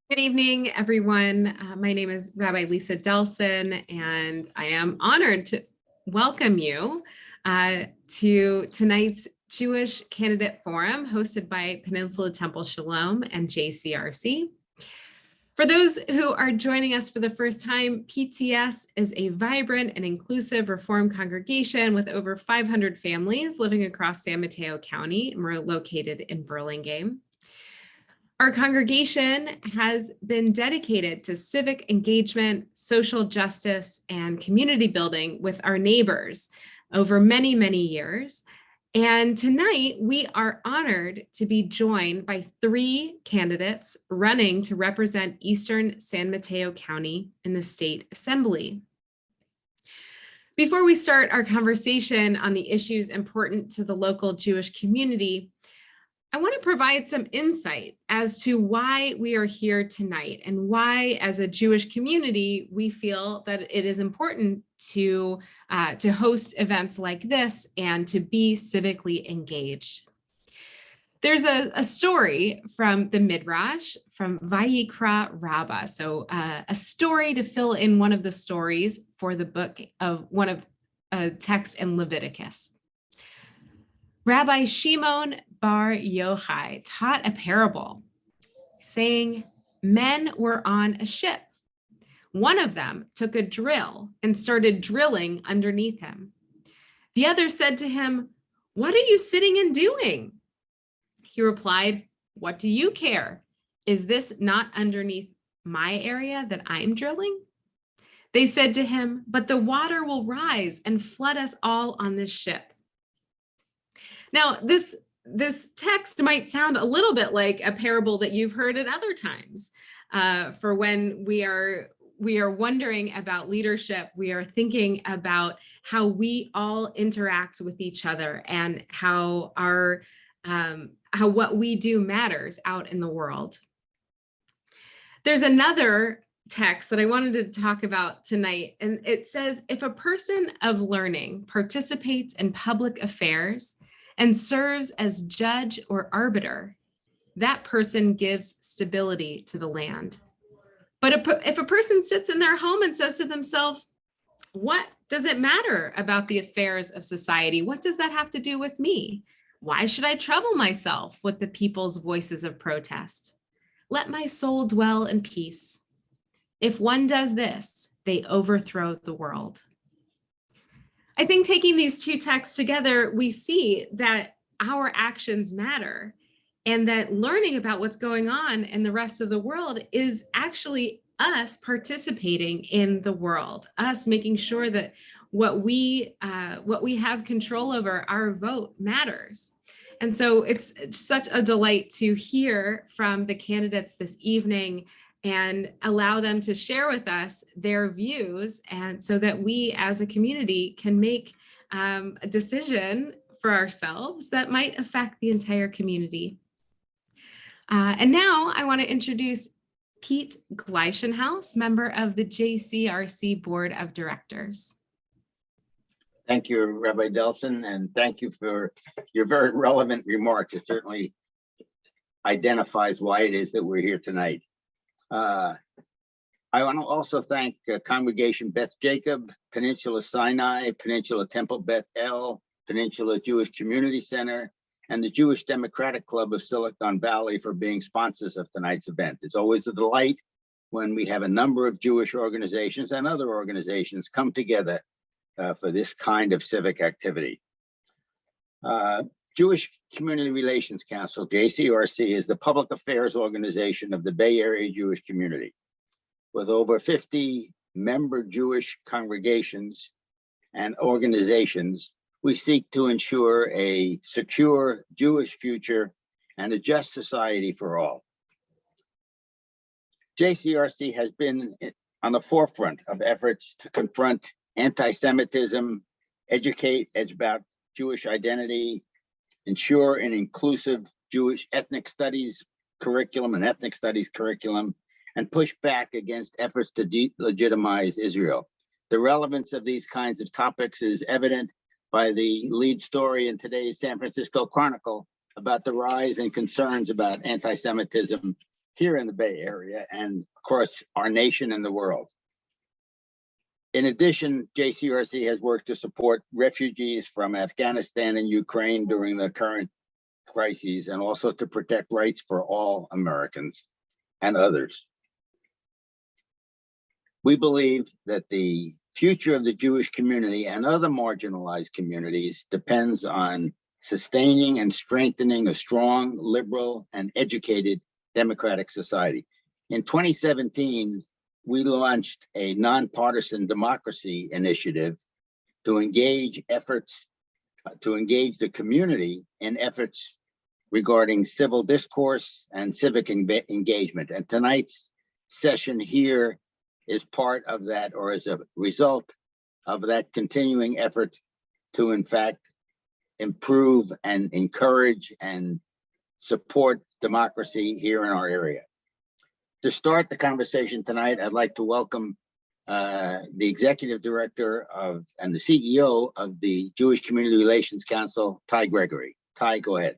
Good evening, everyone. My name is Rabbi Lisa Delson, and I am honored to welcome you to tonight's Jewish Candidate Forum hosted by Peninsula Temple Sholom and JCRC. For those who are joining us for the first time, PTS is a vibrant and inclusive Reform congregation with over 500 families living across San Mateo County, and we're located in Burlingame. Our congregation has been dedicated to civic engagement, social justice, and community building with our neighbors over many, many years. And tonight, we are honored to be joined by 3 candidates running to represent Eastern San Mateo County in the State Assembly. Before we start our conversation on the issues important to the local Jewish community, I want to provide some insight as to why we are here tonight and why, as a Jewish community, we feel that it is important to host events like this and to be civically engaged. There's a story from the Midrash, from Vayikra Rabbah, so a story to fill in one of the stories for the book of one of a text in Leviticus. Rabbi Shimon Bar Yochai taught a parable saying, men were on a ship. One of them took a drill and started drilling underneath him. The other said to him, "What are you sitting and doing?" He replied, "What do you care? Is this not underneath my area that I'm drilling?" They said to him, "But the water will rise and flood us all on this ship." Now, this text might sound a little bit like a parable that you've heard at other times. For when we are wondering about leadership, we are thinking about how we all interact with each other and how what we do matters out in the world. There's another text that I wanted to talk about tonight, and it says, if a person of learning participates in public affairs and serves as judge or arbiter, that person gives stability to the land. But if a person sits in their home and says to themselves, what does it matter about the affairs of society? What does that have to do with me? Why should I trouble myself with the people's voices of protest? Let my soul dwell in peace. If one does this, they overthrow the world. I think taking these 2 texts together, we see that our actions matter and that learning about what's going on in the rest of the world is actually us participating in the world, us making sure that what we have control over, our vote, matters. And so it's such a delight to hear from the candidates this evening and allow them to share with us their views, and so that we as a community can make a decision for ourselves that might affect the entire community. And now I want to introduce Pete Gleichenhaus, member of the JCRC Board of Directors. Thank you, Rabbi Delson, and thank you for your very relevant remarks. It certainly identifies why it is that we're here tonight. I want to also thank Congregation Beth Jacob, Peninsula Sinai, Peninsula Temple Beth El, Peninsula Jewish Community Center, and the Jewish Democratic Club of Silicon Valley for being sponsors of tonight's event. It's always a delight when we have a number of Jewish organizations and other organizations come together for this kind of civic activity. Jewish Community Relations Council, JCRC, is the public affairs organization of the Bay Area Jewish community. With over 50 member Jewish congregations and organizations, we seek to ensure a secure Jewish future and a just society for all. JCRC has been on the forefront of efforts to confront anti-Semitism, educate about Jewish identity, ensure an inclusive Jewish ethnic studies curriculum, and push back against efforts to delegitimize Israel. The relevance of these kinds of topics is evident by the lead story in today's San Francisco Chronicle about the rise in concerns about anti-Semitism here in the Bay Area and across our nation and the world. In addition, JCRC has worked to support refugees from Afghanistan and Ukraine during the current crises, and also to protect rights for all Americans and others. We believe that the future of the Jewish community and other marginalized communities depends on sustaining and strengthening a strong, liberal, and educated democratic society. In 2017, we launched a nonpartisan democracy initiative to engage the community in efforts regarding civil discourse and civic engagement. And tonight's session here is part of that, or as a result of that continuing effort to, in fact, improve and encourage and support democracy here in our area. To start the conversation tonight, I'd like to welcome the Executive Director and the CEO of the Jewish Community Relations Council, Ty Gregory. Ty, go ahead.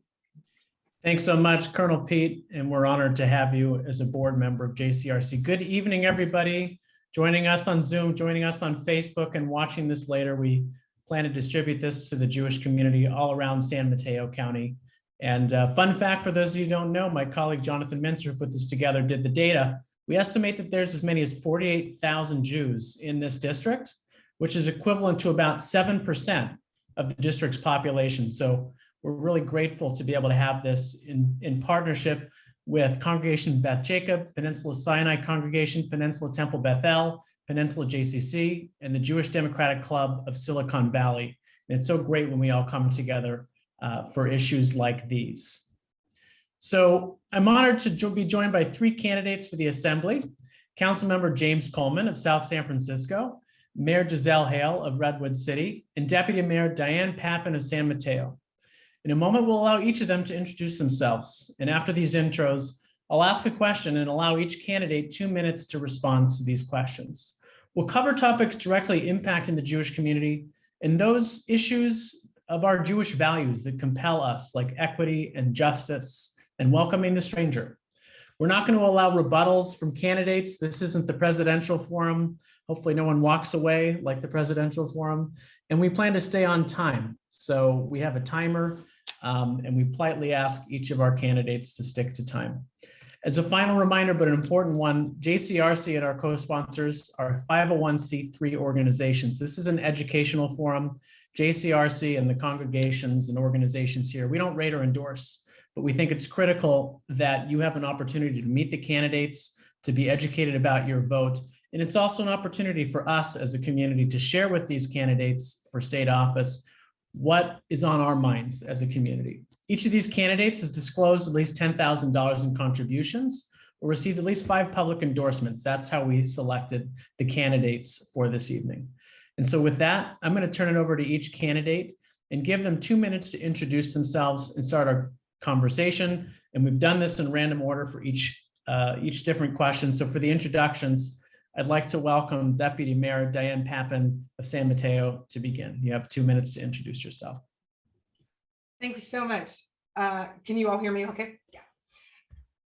Thanks so much, Colonel Pete, and we're honored to have you as a board member of JCRC. Good evening, everybody. Joining us on Zoom, joining us on Facebook, and watching this later. We plan to distribute this to the Jewish community all around San Mateo County. And fun fact for those of you who don't know, my colleague Jonathan Minster, who put this together, did the data. We estimate that there's as many as 48,000 Jews in this district, which is equivalent to about 7% of the district's population. So we're really grateful to be able to have this in partnership with Congregation Beth Jacob, Peninsula Sinai Congregation, Peninsula Temple Bethel, Peninsula JCC, and the Jewish Democratic Club of Silicon Valley. And it's so great when we all come together for issues like these. So I'm honored to be joined by three candidates for the Assembly: Councilmember James Coleman of South San Francisco, Mayor Giselle Hale of Redwood City, and Deputy Mayor Diane Papan of San Mateo. In a moment, we'll allow each of them to introduce themselves. And after these intros, I'll ask a question and allow each candidate 2 minutes to respond to these questions. We'll cover topics directly impacting the Jewish community and those issues of our Jewish values that compel us, like equity and justice and welcoming the stranger. We're not going to allow rebuttals from candidates. This isn't the presidential forum. Hopefully no one walks away like the presidential forum. And we plan to stay on time. So we have a timer, and we politely ask each of our candidates to stick to time. As a final reminder, but an important one, JCRC and our co-sponsors are 501c3 organizations. This is an educational forum. JCRC and the congregations and organizations here, we don't rate or endorse, but we think it's critical that you have an opportunity to meet the candidates, to be educated about your vote. And it's also an opportunity for us as a community to share with these candidates for state office what is on our minds as a community. Each of these candidates has disclosed at least $10,000 in contributions or received at least 5 public endorsements. That's how we selected the candidates for this evening. And so with that, I'm going to turn it over to each candidate and give them 2 minutes to introduce themselves and start our conversation. And we've done this in random order for each different question. So for the introductions, I'd like to welcome Deputy Mayor Diane Papan of San Mateo to begin. You have 2 minutes to introduce yourself. Thank you so much. Can you all hear me okay? Yeah.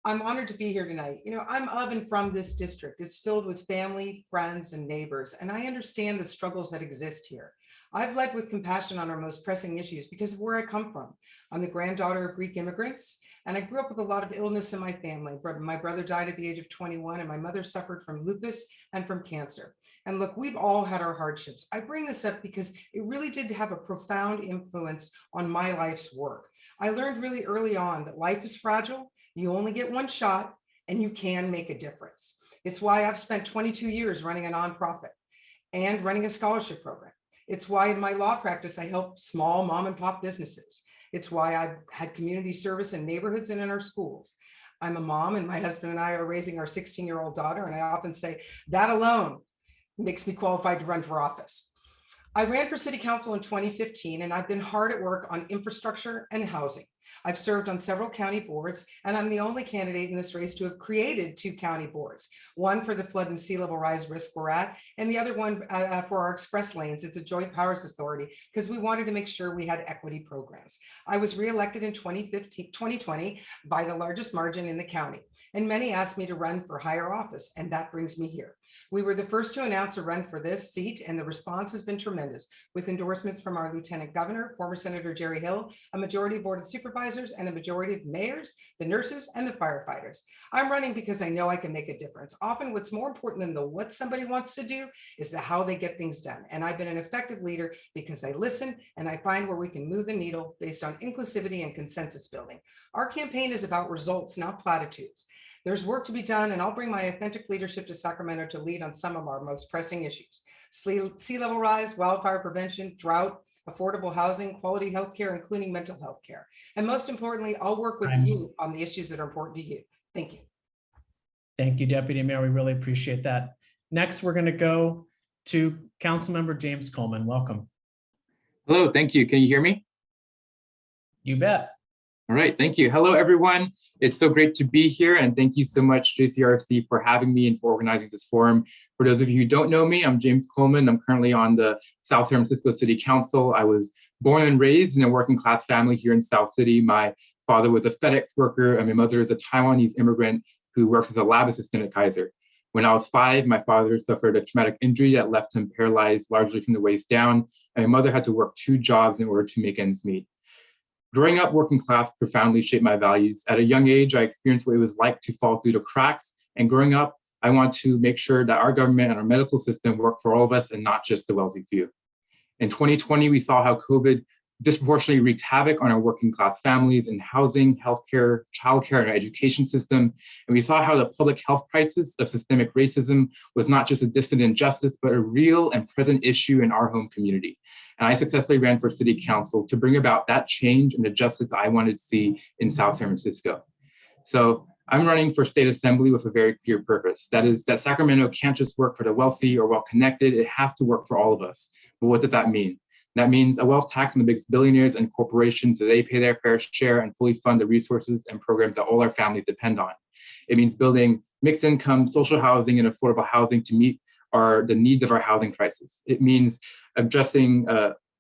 I'm honored to be here tonight. You know, I'm of and from this district. It's filled with family, friends, and neighbors, and I understand the struggles that exist here. I've led with compassion on our most pressing issues because of where I come from. I'm the granddaughter of Greek immigrants, and I grew up with a lot of illness in my family. My brother died at the age of 21, and my mother suffered from lupus and from cancer. And look, we've all had our hardships. I bring this up because it really did have a profound influence on my life's work. I learned really early on that life is fragile, you only get one shot, and you can make a difference. It's why I've spent 22 years running a nonprofit and running a scholarship program. It's why in my law practice, I help small mom and pop businesses. It's why I've had community service in neighborhoods and in our schools. I'm a mom, and my husband and I are raising our 16-year-old daughter, and I often say that alone makes me qualified to run for office. I ran for city council in 2015, and I've been hard at work on infrastructure and housing. I've served on several county boards, and I'm the only candidate in this race to have created 2 county boards, one for the flood and sea level rise risk we're at, and the other one for our express lanes. It's a joint powers authority because we wanted to make sure we had equity programs. I was reelected in 2020 by the largest margin in the county, and many asked me to run for higher office, and that brings me here. We were the first to announce a run for this seat, and the response has been tremendous, with endorsements from our Lieutenant Governor, former Senator Giselle Hale, a majority of Board of Supervisors, and a majority of mayors, the nurses, and the firefighters. I'm running because I know I can make a difference. Often what's more important than the what somebody wants to do is the how they get things done. And I've been an effective leader because I listen and I find where we can move the needle based on inclusivity and consensus building. Our campaign is about results, not platitudes. There's work to be done, and I'll bring my authentic leadership to Sacramento to lead on some of our most pressing issues: sea level rise, wildfire prevention, drought, affordable housing, quality healthcare, including mental health care. And most importantly, I'll work with you on the issues that are important to you. Thank you. Thank you, Deputy Mayor. We really appreciate that. Next, we're going to go to Councilmember James Coleman. Welcome. Hello, thank you. Can you hear me? You bet. All right, thank you. Hello, everyone. It's so great to be here, and thank you so much, JCRC, for having me and for organizing this forum. For those of you who don't know me, I'm James Coleman. I'm currently on the South San Francisco City Council. I was born and raised in a working class family here in South City. My father was a FedEx worker, and my mother is a Taiwanese immigrant who works as a lab assistant at Kaiser. When I was 5, my father suffered a traumatic injury that left him paralyzed largely from the waist down, and my mother had to work 2 jobs in order to make ends meet. Growing up working class profoundly shaped my values. At a young age, I experienced what it was like to fall through the cracks. And growing up, I want to make sure that our government and our medical system work for all of us and not just the wealthy few. In 2020, we saw how COVID disproportionately wreaked havoc on our working class families in housing, healthcare, childcare, and our education system. And we saw how the public health crisis of systemic racism was not just a distant injustice, but a real and present issue in our home community. And I successfully ran for city council to bring about that change and the justice I wanted to see in South San Francisco. So I'm running for state assembly with a very clear purpose. That is that Sacramento can't just work for the wealthy or well-connected, it has to work for all of us. But what does that mean? That means a wealth tax on the biggest billionaires and corporations so they pay their fair share and fully fund the resources and programs that all our families depend on. It means building mixed income, social housing, and affordable housing to meet the needs of our housing crisis. It means addressing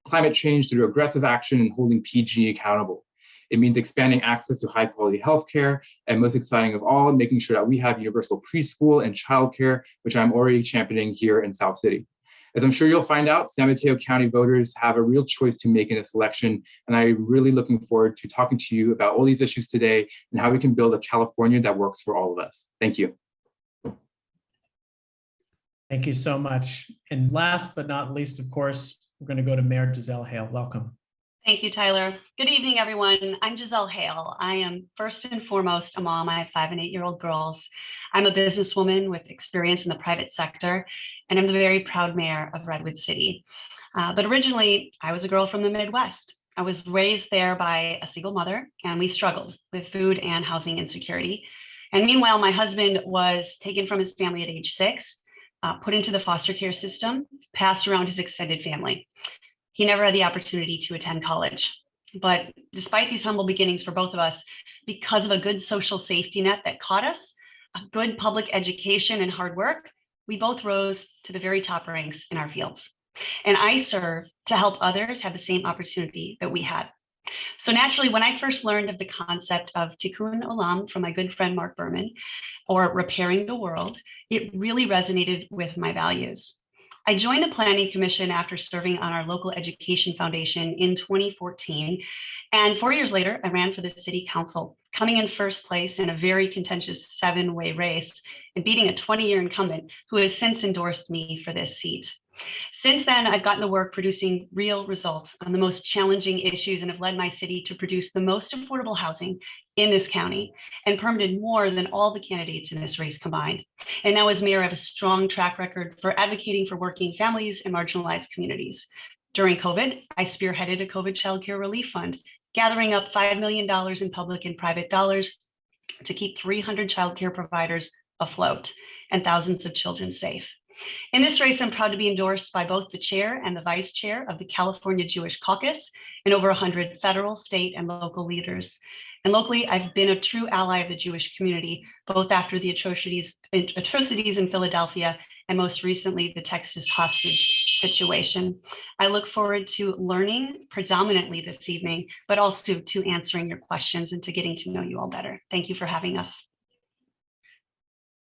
climate change through aggressive action and holding PG accountable. It means expanding access to high quality healthcare, and most exciting of all, making sure that we have universal preschool and childcare, which I'm already championing here in South City. As I'm sure you'll find out, San Mateo County voters have a real choice to make in this election, and I'm really looking forward to talking to you about all these issues today and how we can build a California that works for all of us. Thank you. Thank you so much. And last but not least, of course, we're going to go to Mayor Giselle Hale. Welcome. Thank you, Tyler. Good evening, everyone. I'm Giselle Hale. I am first and foremost a mom. I have 5 and 8-year-old girls. I'm a businesswoman with experience in the private sector, and I'm the very proud mayor of Redwood City. But originally, I was a girl from the Midwest. I was raised there by a single mother, and we struggled with food and housing insecurity. And meanwhile, my husband was taken from his family at age 6, put into the foster care system, passed around his extended family. He never had the opportunity to attend college. But despite these humble beginnings for both of us, because of a good social safety net that caught us, a good public education and hard work, we both rose to the very top ranks in our fields. And I serve to help others have the same opportunity that we had. So naturally, when I first learned of the concept of Tikkun Olam from my good friend Mark Berman, or repairing the world, it really resonated with my values. I joined the Planning Commission after serving on our local education foundation in 2014. And 4 years later, I ran for the city council, coming in first place in a very contentious 7-way race and beating a 20-year incumbent who has since endorsed me for this seat. Since then, I've gotten to work producing real results on the most challenging issues and have led my city to produce the most affordable housing in this county and permitted more than all the candidates in this race combined. And now as mayor, I have a strong track record for advocating for working families and marginalized communities. During COVID, I spearheaded a COVID childcare relief fund, gathering up $5 million in public and private dollars to keep 300 childcare providers afloat and thousands of children safe. In this race, I'm proud to be endorsed by both the chair and the vice chair of the California Jewish Caucus and over 100 federal, state, and local leaders. And locally, I've been a true ally of the Jewish community, both after the atrocities in Philadelphia and most recently, the Texas hostage situation. I look forward to learning predominantly this evening, but also to answering your questions and to getting to know you all better. Thank you for having us.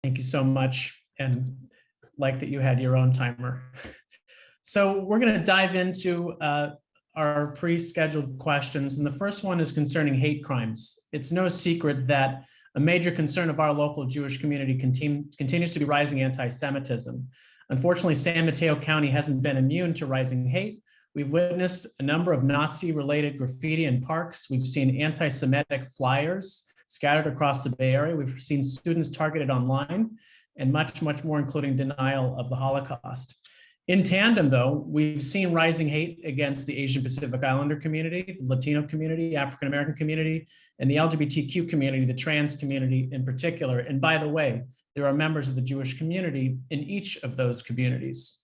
Thank you so much. And like that you had your own timer. So we're going to dive into our pre-scheduled questions. And the first one is concerning hate crimes. It's no secret that a major concern of our local Jewish community continues to be rising anti-Semitism. Unfortunately, San Mateo County hasn't been immune to rising hate. We've witnessed a number of Nazi-related graffiti in parks. We've seen anti-Semitic flyers scattered across the Bay Area. We've seen students targeted online and much, much more, including denial of the Holocaust. In tandem, though, we've seen rising hate against the Asian Pacific Islander community, the Latino community, African-American community, and the LGBTQ community, the trans community in particular. And by the way, there are members of the Jewish community in each of those communities.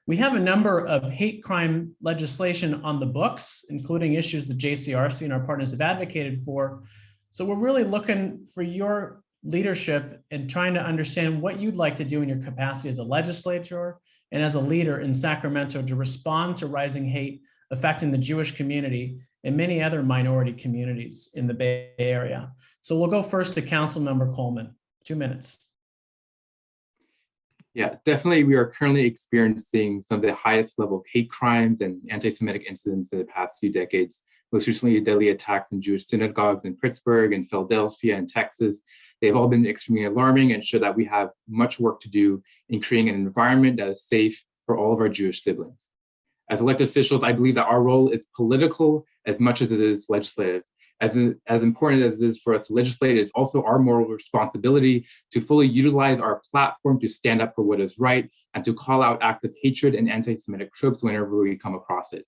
We have a number of hate crime legislation on the books, including issues that JCRC and our partners have advocated for. So we're really looking for your leadership and trying to understand what you'd like to do in your capacity as a legislator and as a leader in Sacramento to respond to rising hate affecting the Jewish community and many other minority communities in the Bay Area. So we'll go first to Councilmember Coleman, 2 minutes. Yeah, definitely. We are currently experiencing some of the highest level of hate crimes and anti-Semitic incidents in the past few decades. Most recently, deadly attacks in Jewish synagogues in Pittsburgh and Philadelphia and Texas. They've all been extremely alarming and show that we have much work to do in creating an environment that is safe for all of our Jewish siblings. As elected officials, I believe that our role is political as much as it is legislative. As important as it is for us to legislate, it is also our moral responsibility to fully utilize our platform to stand up for what is right and to call out acts of hatred and anti-Semitic tropes whenever we come across it.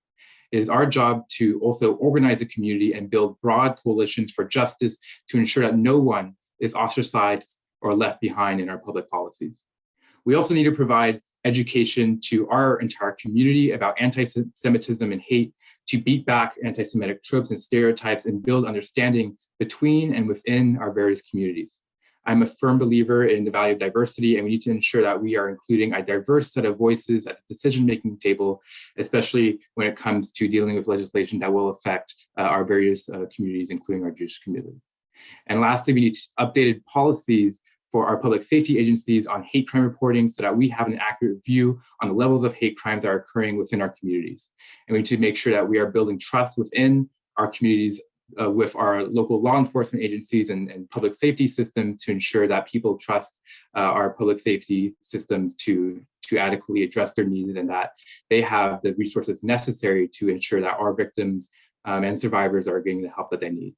It is our job to also organize a community and build broad coalitions for justice to ensure that no one is ostracized or left behind in our public policies. We also need to provide education to our entire community about anti-Semitism and hate to beat back anti-Semitic tropes and stereotypes and build understanding between and within our various communities. I'm a firm believer in the value of diversity, and we need to ensure that we are including a diverse set of voices at the decision-making table, especially when it comes to dealing with legislation that will affect our various communities, including our Jewish community. And lastly, we need updated policies for our public safety agencies on hate crime reporting so that we have an accurate view on the levels of hate crimes that are occurring within our communities. And we need to make sure that we are building trust within our communities with our local law enforcement agencies and public safety systems to ensure that people trust our public safety systems to adequately address their needs and that they have the resources necessary to ensure that our victims and survivors are getting the help that they need.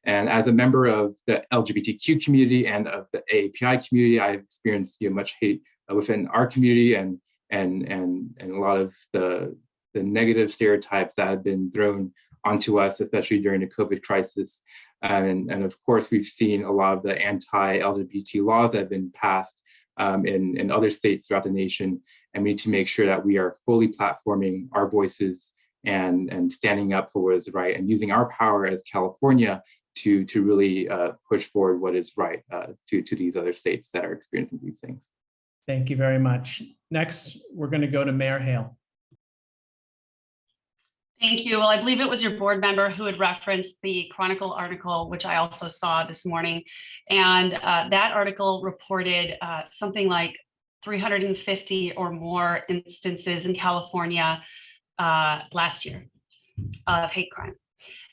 And as a member of the LGBTQ community and of the AAPI community, I've experienced much hate within our community and a lot of the negative stereotypes that have been thrown onto us, especially during the COVID crisis. And of course, we've seen a lot of the anti-LGBT laws that have been passed in other states throughout the nation. And we need to make sure that we are fully platforming our voices and standing up for what is right and using our power as California to really push forward what is right to these other states that are experiencing these things. Thank you very much. Next, we're going to go to Mayor Hale. Thank you. Well, I believe it was your board member who had referenced the Chronicle article, which I also saw this morning. And that article reported something like 350 or more instances in California last year of hate crime.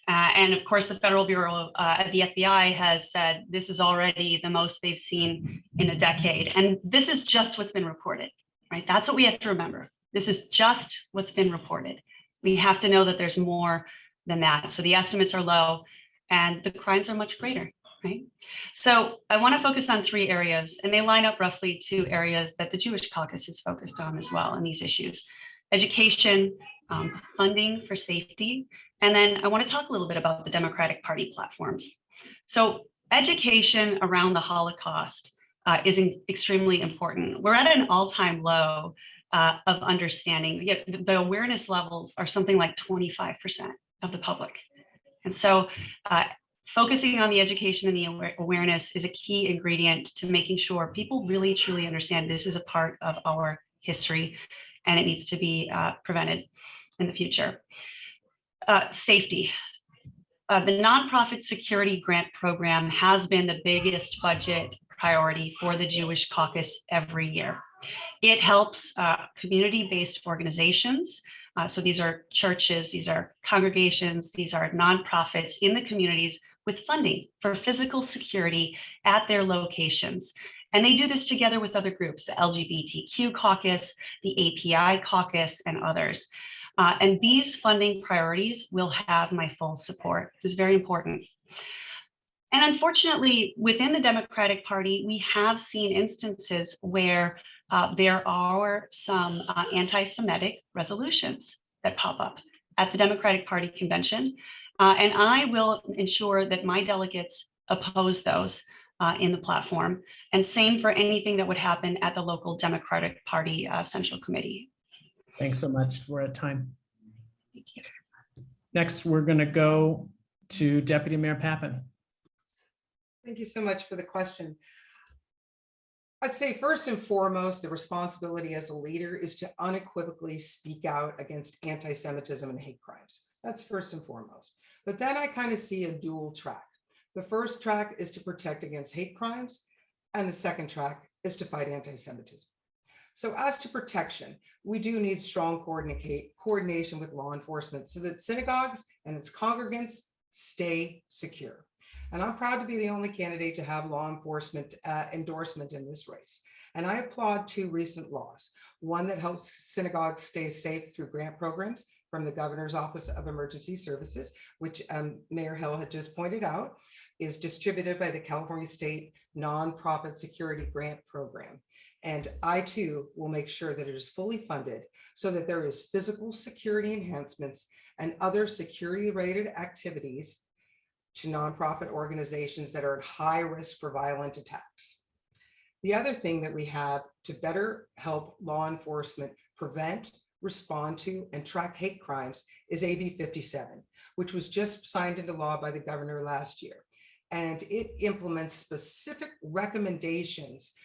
And of course, the Federal Bureau at the FBI has said this is already the most they've seen in a decade. And this is just what's been reported, right? That's what we have to remember. This is just what's been reported. We have to know that there's more than that. So the estimates are low and the crimes are much greater, right? So I want to focus on 3 areas, and they line up roughly to areas that the Jewish Caucus is focused on as well in these issues: education, funding for safety, and then I want to talk a little bit about the Democratic Party platforms. So education around the Holocaust is extremely important. We're at an all-time low of understanding. Yet the awareness levels are something like 25% of the public. And so focusing on the education and the awareness is a key ingredient to making sure people really truly understand this is a part of our history and it needs to be prevented in the future. Safety. The nonprofit security grant program has been the biggest budget priority for the Jewish caucus every year. It helps community-based organizations. So these are churches, these are congregations, these are nonprofits in the communities with funding for physical security at their locations. And they do this together with other groups, the LGBTQ caucus, the API caucus, and others. And these funding priorities will have my full support. It's very important. And unfortunately, within the Democratic Party, we have seen instances where there are some anti-Semitic resolutions that pop up at the Democratic Party convention. And I will ensure that my delegates oppose those in the platform. And same for anything that would happen at the local Democratic Party Central Committee. Thanks so much. We're at time. Thank you. Next, we're going to go to Deputy Mayor Papan. Thank you so much for the question. I'd say first and foremost, the responsibility as a leader is to unequivocally speak out against anti-Semitism and hate crimes. That's first and foremost. But then I kind of see a dual track. The first track is to protect against hate crimes, and the second track is to fight anti-Semitism. So as to protection, we do need strong coordination with law enforcement so that synagogues and its congregants stay secure. And I'm proud to be the only candidate to have law enforcement endorsement in this race. And I applaud two recent laws, one that helps synagogues stay safe through grant programs from the Governor's Office of Emergency Services, which Mayor Hill had just pointed out, is distributed by the California State Nonprofit Security Grant Program. And I too will make sure that it is fully funded so that there is physical security enhancements and other security-related activities to nonprofit organizations that are at high risk for violent attacks. The other thing that we have to better help law enforcement prevent, respond to, and track hate crimes is AB 57, which was just signed into law by the governor last year. And it implements specific recommendations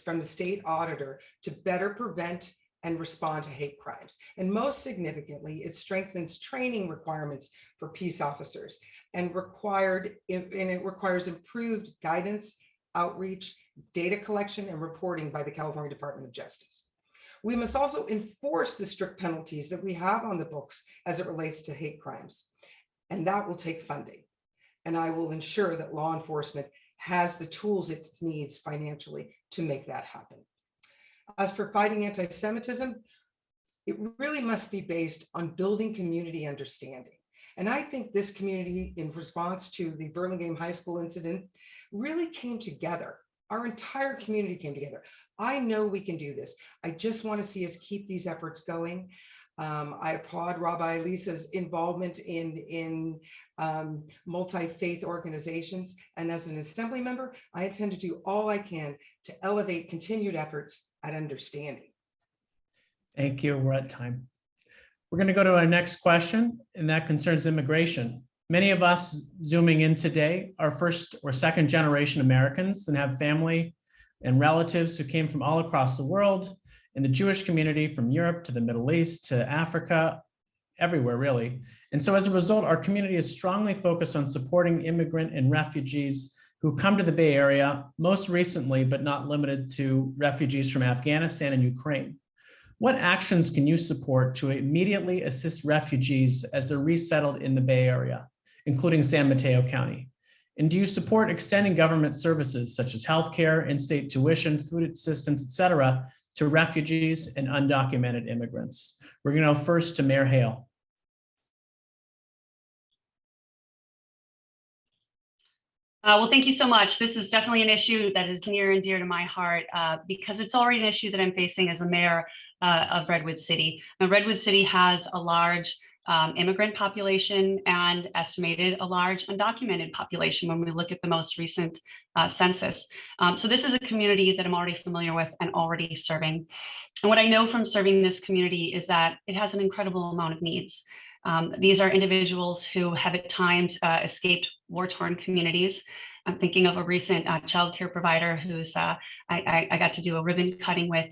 from the state auditor to better prevent and respond to hate crimes. And most significantly, it strengthens training requirements for peace officers and it requires improved guidance, outreach, data collection, and reporting by the California Department of Justice. We must also enforce the strict penalties that we have on the books as it relates to hate crimes, and that will take funding. And I will ensure that law enforcement has the tools it needs financially to make that happen. As for fighting anti-Semitism, it really must be based on building community understanding. And I think this community, in response to the Burlingame High School incident, really came together. Our entire community came together. I know we can do this. I just want to see us keep these efforts going. I applaud Rabbi Lisa's involvement in multi-faith organizations. And as an assembly member, I intend to do all I can to elevate continued efforts at understanding. Thank you. We're at time. We're going to go to our next question, and that concerns immigration. Many of us Zooming in today are first or second generation Americans and have family and relatives who came from all across the world, in the Jewish community, from Europe to the Middle East to Africa, everywhere really. And so as a result, our community is strongly focused on supporting immigrant and refugees who come to the Bay Area, most recently, but not limited to, refugees from Afghanistan and Ukraine. What actions can you support to immediately assist refugees as they're resettled in the Bay Area, including San Mateo County? And do you support extending government services such as healthcare, in-state tuition, food assistance, et cetera, to refugees and undocumented immigrants? We're going to go first to Mayor Hale. Well, thank you so much. This is definitely an issue that is near and dear to my heart because it's already an issue that I'm facing as a mayor of Redwood City. Now, Redwood City has a large immigrant population and estimated a large undocumented population when we look at the most recent census. So this is a community that I'm already familiar with and already serving. And what I know from serving this community is that it has an incredible amount of needs. These are individuals who have at times escaped war-torn communities. I'm thinking of a recent childcare provider who's I got to do a ribbon cutting with,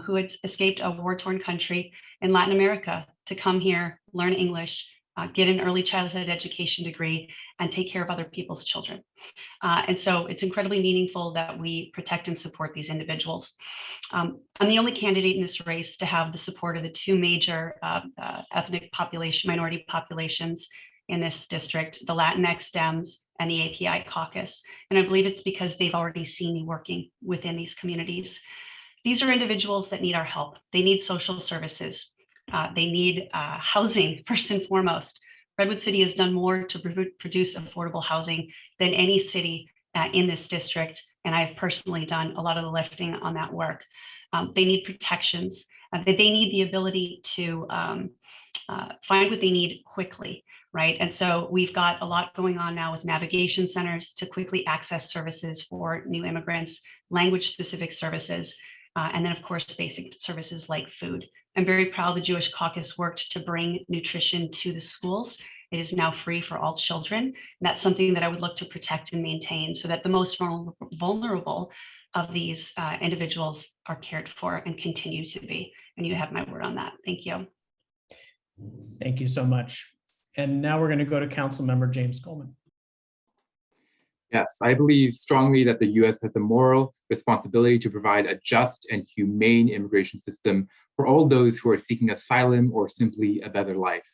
who had escaped a war-torn country in Latin America to come here, learn English, get an early childhood education degree, and take care of other people's children. And so it's incredibly meaningful that we protect and support these individuals. I'm the only candidate in this race to have the support of the two major ethnic minority populations in this district, the Latinx Dems and the API caucus. And I believe it's because they've already seen me working within these communities. These are individuals that need our help. They need social services. They need housing, first and foremost. Redwood City has done more to produce affordable housing than any city in this district, and I've personally done a lot of the lifting on that work. They need protections. They need the ability to find what they need quickly, right? And so we've got a lot going on now with navigation centers to quickly access services for new immigrants, language-specific services, and then of course, basic services like food. I'm very proud the Jewish Caucus worked to bring nutrition to the schools. It is now free for all children. And that's something that I would look to protect and maintain so that the most vulnerable of these individuals are cared for and continue to be. And you have my word on that. Thank you. Thank you so much. And now we're going to go to Councilmember James Coleman. Yes, I believe strongly that the U.S. has a moral responsibility to provide a just and humane immigration system for all those who are seeking asylum or simply a better life.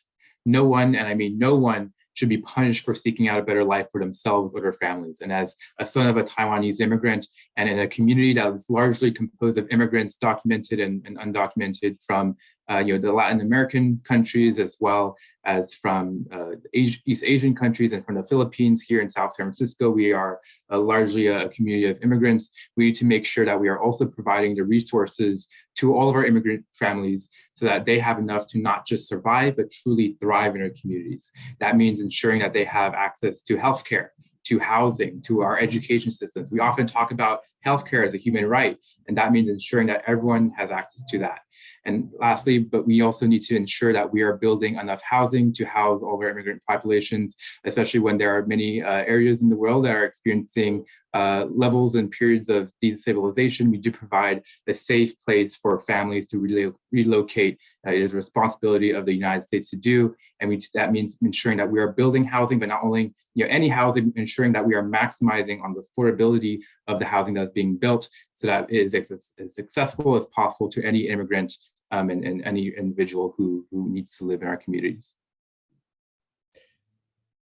No one, and I mean no one, should be punished for seeking out a better life for themselves or their families. And as a son of a Taiwanese immigrant and in a community that is largely composed of immigrants, documented and undocumented from the Latin American countries, as well as from East Asian countries and from the Philippines here in South San Francisco, we are largely a community of immigrants. We need to make sure that we are also providing the resources to all of our immigrant families so that they have enough to not just survive, but truly thrive in our communities. That means ensuring that they have access to healthcare, to housing, to our education systems. We often talk about healthcare as a human right, and that means ensuring that everyone has access to that. And lastly, but we also need to ensure that we are building enough housing to house all of our immigrant populations, especially when there are many areas in the world that are experiencing levels and periods of destabilization. We do provide a safe place for families to relocate. It is a responsibility of the United States to do, and that means ensuring that we are building housing, but not only any housing, ensuring that we are maximizing on the affordability of the housing that's being built so that it is as accessible as possible to any immigrant and any individual who needs to live in our communities.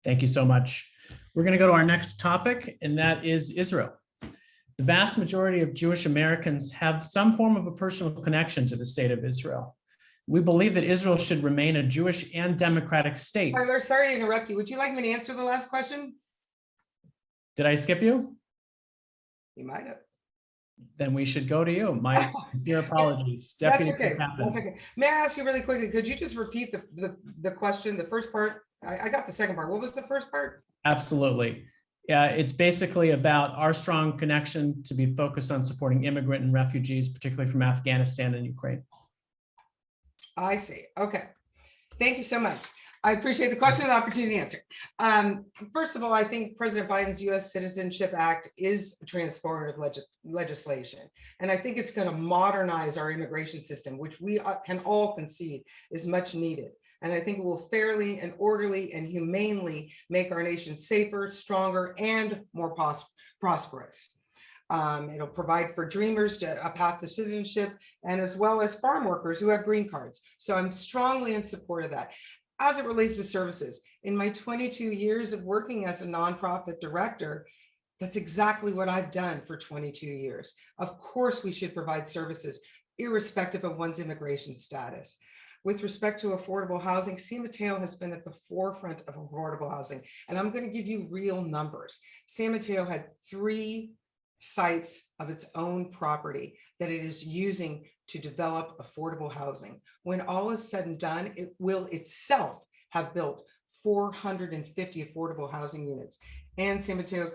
Thank you so much. We're going to go to our next topic, and that is Israel. The vast majority of Jewish Americans have some form of a personal connection to the state of Israel. We believe that Israel should remain a Jewish and democratic state. Sorry to interrupt you. Would you like me to answer the last question? Did I skip you? You might have. Then we should go to you. My sincere apologies. That's Deputy okay. Papan. That's okay. May I ask you really quickly, could you just repeat the question, the first part? I got the second part. What was the first part? Absolutely. Yeah, it's basically about our strong connection to be focused on supporting immigrant and refugees, particularly from Afghanistan and Ukraine. I see. Okay. Thank you so much. I appreciate the question and the opportunity to answer. First of all, I think President Biden's U.S. Citizenship Act is a transformative legislation. And I think it's going to modernize our immigration system, which we can all concede is much needed. And I think it will fairly and orderly and humanely make our nation safer, stronger, and more prosperous. It'll provide for dreamers a path to citizenship, and as well as farm workers who have green cards. So I'm strongly in support of that. As it relates to services, in my 22 years of working as a nonprofit director, that's exactly what I've done for 22 years. Of course, we should provide services irrespective of one's immigration status. With respect to affordable housing, San Mateo has been at the forefront of affordable housing. And I'm going to give you real numbers. San Mateo had 3 sites of its own property that it is using to develop affordable housing. When all is said and done, it will itself have built 450 affordable housing units. And San Mateo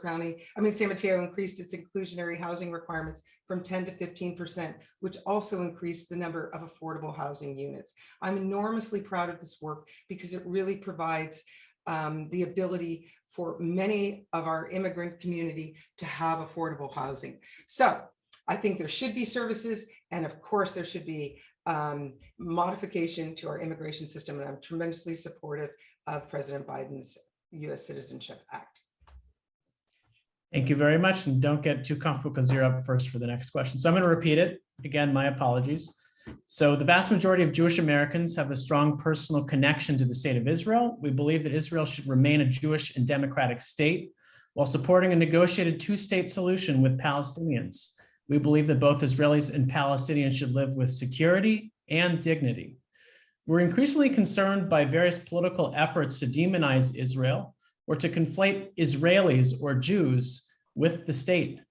increased its inclusionary housing requirements from 10 to 15%, which also increased the number of affordable housing units. I'm enormously proud of this work because it really provides the ability for many of our immigrant community to have affordable housing. So I think there should be services, and of course there should be modification to our immigration system, and I'm tremendously supportive of President Biden's U.S. Citizenship Act. Thank you very much. And don't get too comfortable because you're up first for the next question. So I'm going to repeat it. Again, my apologies. So the vast majority of Jewish Americans have a strong personal connection to the state of Israel. We believe that Israel should remain a Jewish and democratic state while supporting a negotiated two-state solution with Palestinians. We believe that both Israelis and Palestinians should live with security and dignity. We're increasingly concerned by various political efforts to demonize Israel or to conflate Israelis or Jews with the state.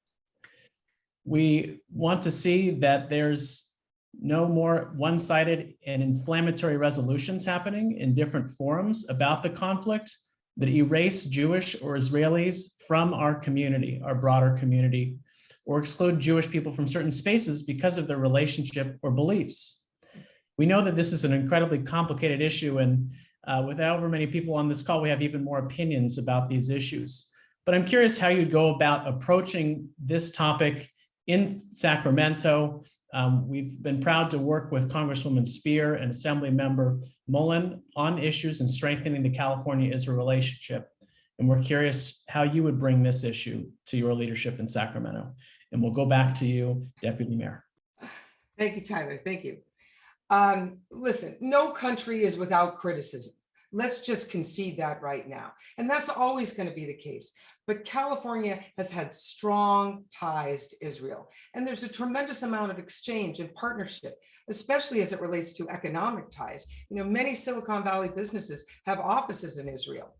We want to see that there's no more one-sided and inflammatory resolutions happening in different forums about the conflict that erase Jewish or Israelis from our community, our broader community, or exclude Jewish people from certain spaces because of their relationship or beliefs. We know that this is an incredibly complicated issue, and with however many people on this call, we have even more opinions about these issues. But I'm curious how you'd go about approaching this topic in Sacramento. We've been proud to work with Congresswoman Spear and Assemblymember Mullen on issues in strengthening the California-Israel relationship. And we're curious how you would bring this issue to your leadership in Sacramento. And we'll go back to you, Deputy Mayor. Thank you, Tyler. Thank you. Listen, no country is without criticism. Let's just concede that right now. And that's always going to be the case. But California has had strong ties to Israel. And there's a tremendous amount of exchange and partnership, especially as it relates to economic ties. You know, many Silicon Valley businesses have offices in Israel.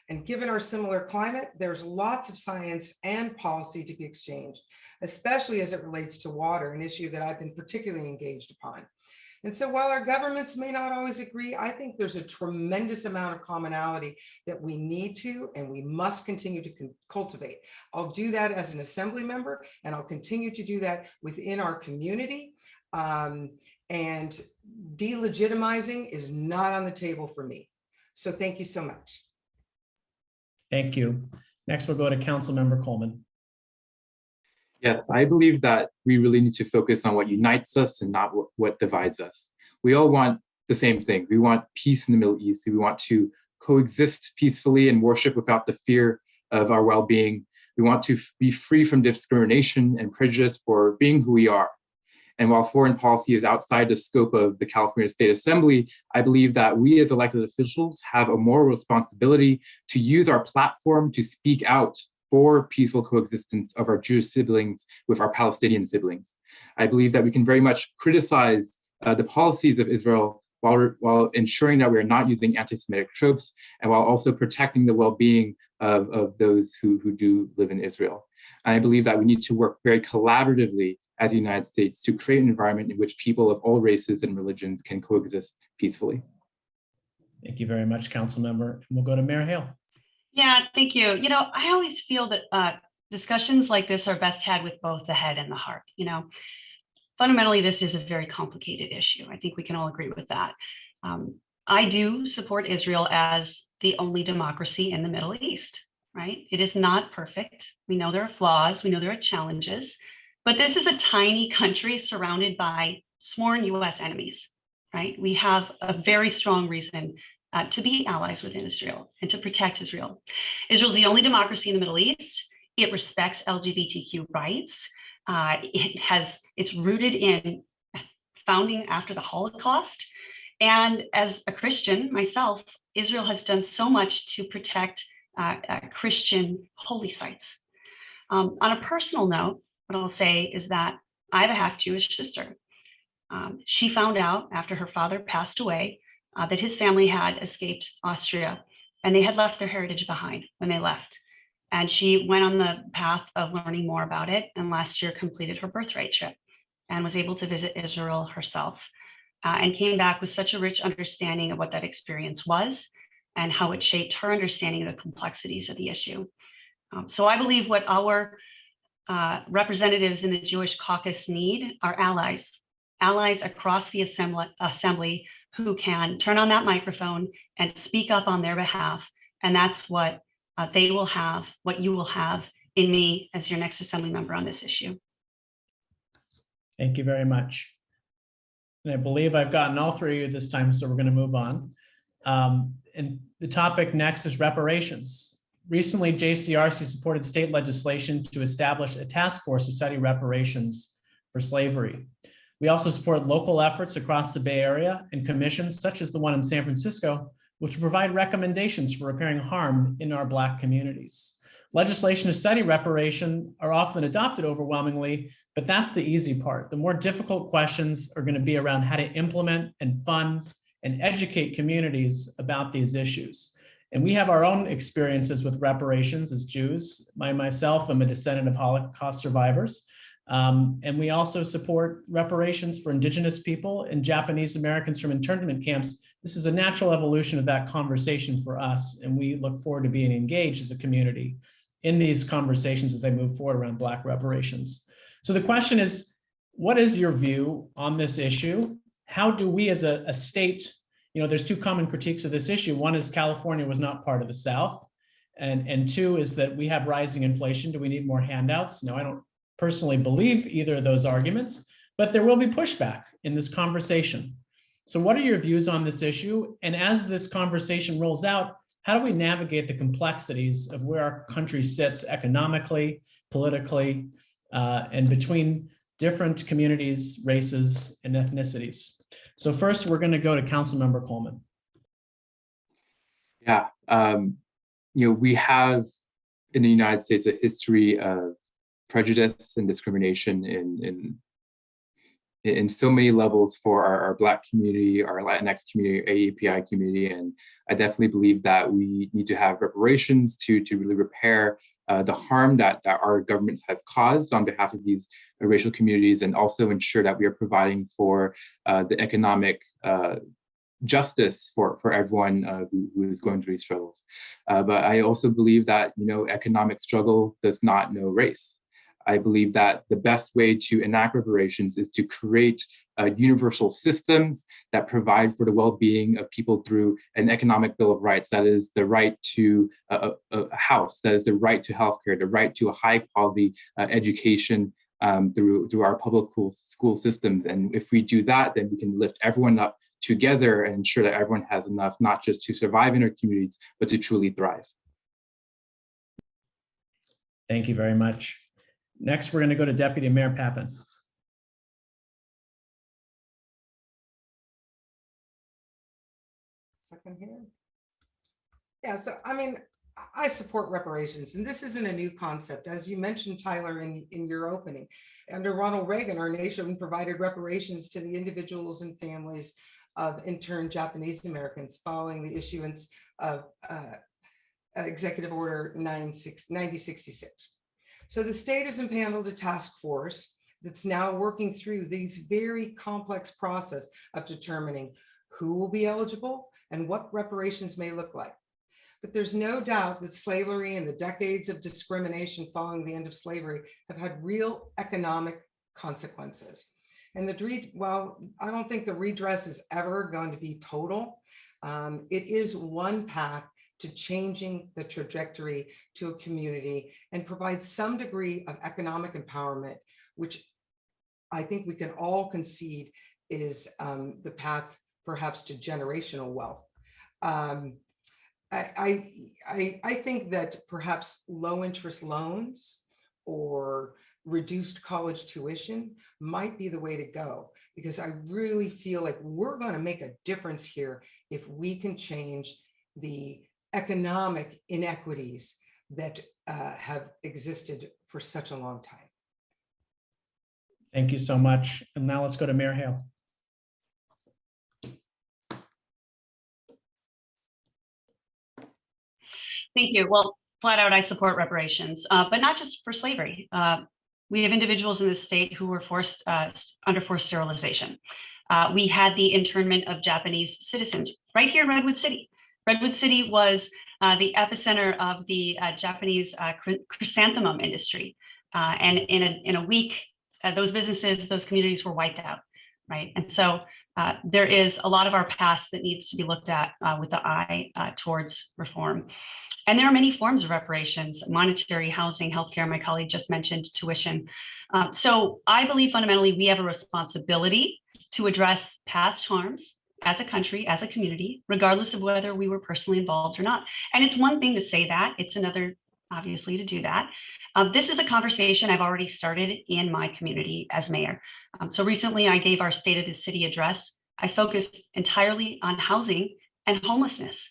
And given our similar climate, there's lots of science and policy to be exchanged, especially as it relates to water, an issue that I've been particularly engaged upon. And so while our governments may not always agree, I think there's a tremendous amount of commonality that we need to and we must continue to cultivate. I'll do that as an assembly member, and I'll continue to do that within our community. And delegitimizing is not on the table for me. So thank you so much. Thank you. Next, we'll go to Councilmember Coleman. Yes, I believe that we really need to focus on what unites us and not what divides us. We all want the same thing. We want peace in the Middle East. We want to coexist peacefully and worship without the fear of our well-being. We want to be free from discrimination and prejudice for being who we are. And while foreign policy is outside the scope of the California State Assembly, I believe that we as elected officials have a moral responsibility to use our platform to speak out for peaceful coexistence of our Jewish siblings with our Palestinian siblings. I believe that we can very much criticize the policies of Israel while ensuring that we're not using anti-Semitic tropes and while also protecting the well-being of those who do live in Israel. And I believe that we need to work very collaboratively as the United States to create an environment in which people of all races and religions can coexist peacefully. Thank you very much, Councilmember. And we'll go to Mayor Hale. Yeah, thank you. You know, I always feel that discussions like this are best had with both the head and the heart. You know, fundamentally, this is a very complicated issue. I think we can all agree with that. I do support Israel as the only democracy in the Middle East, right? It is not perfect. We know there are flaws. We know there are challenges, but this is a tiny country surrounded by sworn US enemies, right? We have a very strong reason to be allies within Israel and to protect Israel. Israel is the only democracy in the Middle East. It respects LGBTQ rights. It's rooted in founding after the Holocaust. And as a Christian myself, Israel has done so much to protect Christian holy sites. On a personal note, what I'll say is that I have a half Jewish sister. She found out after her father passed away that his family had escaped Austria and they had left their heritage behind when they left. And she went on the path of learning more about it, and last year completed her birthright trip and was able to visit Israel herself, and came back with such a rich understanding of what that experience was and how it shaped her understanding of the complexities of the issue. So I believe what our representatives in the Jewish caucus need are allies across the assembly who can turn on that microphone and speak up on their behalf. And that's what they will have, what you will have in me as your next assembly member on this issue. Thank you very much. And I believe I've gotten all three of you this time, so we're going to move on. And the topic next is reparations. Recently, JCRC supported state legislation to establish a task force to study reparations for slavery. We also support local efforts across the Bay Area and commissions such as the one in San Francisco, which will provide recommendations for repairing harm in our Black communities. Legislation to study reparation are often adopted overwhelmingly, but that's the easy part. The more difficult questions are going to be around how to implement and fund and educate communities about these issues. And we have our own experiences with reparations as Jews. Myself, I'm a descendant of Holocaust survivors. And we also support reparations for Indigenous people and Japanese Americans from internment camps. This is a natural evolution of that conversation for us, and we look forward to being engaged as a community in these conversations as they move forward around Black reparations. So the question is, what is your view on this issue? How do we as a state, there's two common critiques of this issue. One is California was not part of the South. And two is that we have rising inflation. Do we need more handouts? No, I don't personally believe either of those arguments, but there will be pushback in this conversation. So what are your views on this issue? And as this conversation rolls out, how do we navigate the complexities of where our country sits economically, politically, and between different communities, races, and ethnicities? So first, we're going to go to Councilmember Coleman. Yeah, we have in the United States a history of prejudice and discrimination in so many levels for our Black community, our Latinx community, AAPI community, and I definitely believe that we need to have reparations to really repair the harm that our governments have caused on behalf of these racial communities, and also ensure that we are providing for the economic justice for everyone who is going through these struggles. But I also believe that economic struggle does not know race. I believe that the best way to enact reparations is to create universal systems that provide for the well-being of people through an economic bill of rights. That is the right to a house, that is the right to healthcare, the right to a high-quality education through our public school systems. And if we do that, then we can lift everyone up together and ensure that everyone has enough, not just to survive in our communities, but to truly thrive. Thank you very much. Next, we're going to go to Deputy Mayor Papan. Second here. Yeah, so I support reparations, and this isn't a new concept. As you mentioned, Tyler, in your opening, under Ronald Reagan, our nation provided reparations to the individuals and families of interned Japanese Americans following the issuance of Executive Order 9066. So the state has impaneled a task force that's now working through these very complex process of determining who will be eligible and what reparations may look like. But there's no doubt that slavery and the decades of discrimination following the end of slavery have had real economic consequences. And while I don't think the redress is ever going to be total, it is one path to changing the trajectory to a community and provide some degree of economic empowerment, which I think we can all concede is the path perhaps to generational wealth. I think that perhaps low interest loans or reduced college tuition might be the way to go, because I really feel like we're going to make a difference here if we can change the economic inequities that have existed for such a long time. Thank you so much. And now let's go to Mayor Hale. Thank you. Well, flat out, I support reparations, but not just for slavery. We have individuals in this state who were forced under forced sterilization. We had the internment of Japanese citizens right here in Redwood City. Redwood City was the epicenter of the Japanese chrysanthemum industry. And in a week, those businesses, those communities were wiped out, right? And so there is a lot of our past that needs to be looked at with the eye towards reform. And there are many forms of reparations: monetary, housing, healthcare. My colleague just mentioned tuition. So I believe fundamentally we have a responsibility to address past harms as a country, as a community, regardless of whether we were personally involved or not. And it's one thing to say that, it's another, obviously, to do that. This is a conversation I've already started in my community as mayor. So recently I gave our State of the City address. I focused entirely on housing and homelessness.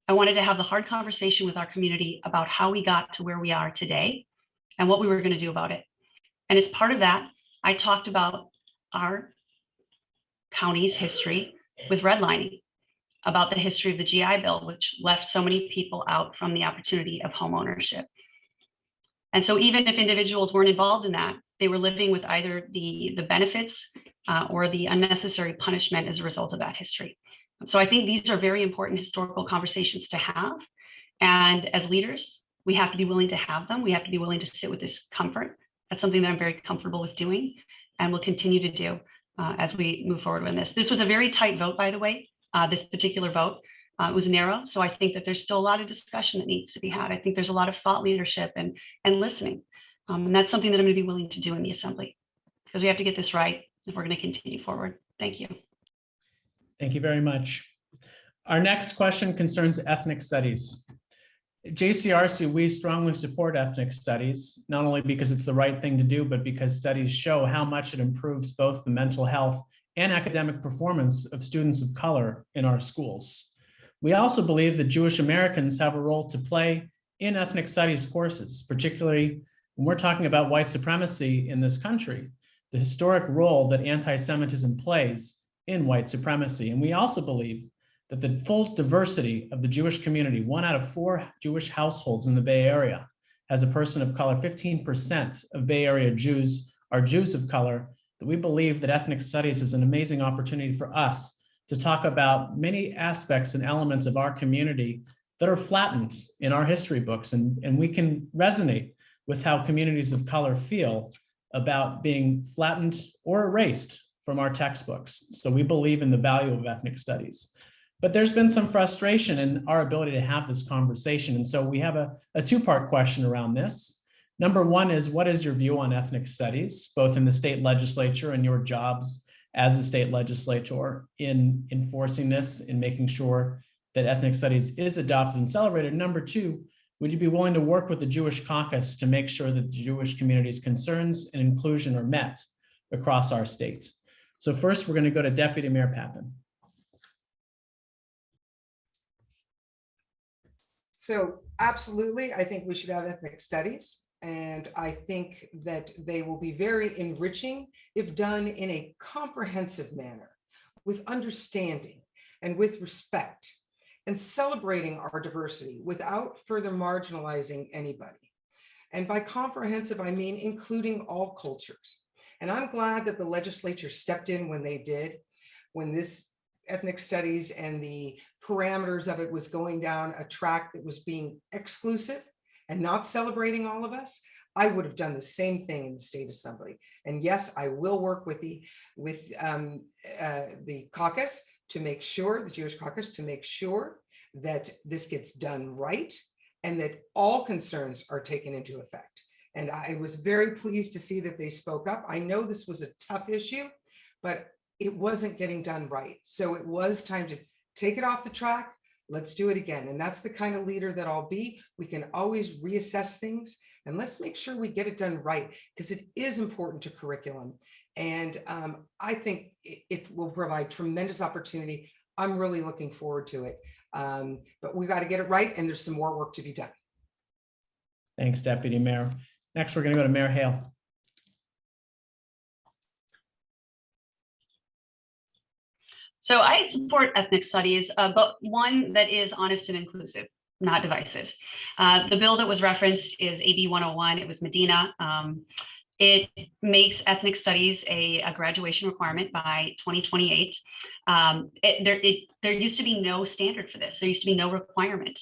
I wanted to have the hard conversation with our community about how we got to where we are today and what we were going to do about it. And as part of that, I talked about our county's history with redlining, about the history of the GI Bill, which left so many people out from the opportunity of home ownership. And so even if individuals weren't involved in that, they were living with either the benefits or the unnecessary punishment as a result of that history. So I think these are very important historical conversations to have. And as leaders, we have to be willing to have them. We have to be willing to sit with this comfort. That's something that I'm very comfortable with doing and will continue to do as we move forward with this. This was a very tight vote, by the way, this particular vote. It was narrow. So I think that there's still a lot of discussion that needs to be had. I think there's a lot of thought leadership and listening. And that's something that I'm going to be willing to do in the assembly, because we have to get this right if we're going to continue forward. Thank you. Thank you very much. Our next question concerns ethnic studies. At JCRC, we strongly support ethnic studies, not only because it's the right thing to do, but because studies show how much it improves both the mental health and academic performance of students of color in our schools. We also believe that Jewish Americans have a role to play in ethnic studies courses, particularly when we're talking about white supremacy in this country, the historic role that anti-Semitism plays in white supremacy. And we also believe that the full diversity of the Jewish community, 1 out of 4 Jewish households in the Bay Area has a person of color. 15% of Bay Area Jews are Jews of color, that we believe that ethnic studies is an amazing opportunity for us to talk about many aspects and elements of our community that are flattened in our history books. And we can resonate with how communities of color feel about being flattened or erased from our textbooks. So we believe in the value of ethnic studies. But there's been some frustration in our ability to have this conversation. And so we have a two-part question around this. Number one is, what is your view on ethnic studies, both in the state legislature and your jobs as a state legislator in enforcing this, in making sure that ethnic studies is adopted and celebrated? Number two, would you be willing to work with the Jewish caucus to make sure that the Jewish community's concerns and inclusion are met across our state? So first, we're going to go to Deputy Mayor Papan. So absolutely, I think we should have ethnic studies. And I think that they will be very enriching if done in a comprehensive manner, with understanding and with respect, and celebrating our diversity without further marginalizing anybody. And by comprehensive, I mean including all cultures. And I'm glad that the legislature stepped in when they did, when this ethnic studies and the parameters of it was going down a track that was being exclusive and not celebrating all of us. I would have done the same thing in the state assembly. And yes, I will work with the caucus to make sure, the Jewish caucus, to make sure that this gets done right and that all concerns are taken into effect. And I was very pleased to see that they spoke up. I know this was a tough issue, but it wasn't getting done right. So it was time to take it off the track. Let's do it again. And that's the kind of leader that I'll be. We can always reassess things, and let's make sure we get it done right, because it is important to curriculum. And I think it will provide tremendous opportunity. I'm really looking forward to it. But we got to get it right, and there's some more work to be done. Thanks, Deputy Mayor. Next, we're going to go to Mayor Hale. So I support ethnic studies, but one that is honest and inclusive. not divisive. The bill that was referenced is AB 101. It was Medina. It makes ethnic studies a graduation requirement by 2028. There used to be no standard for this. There used to be no requirement.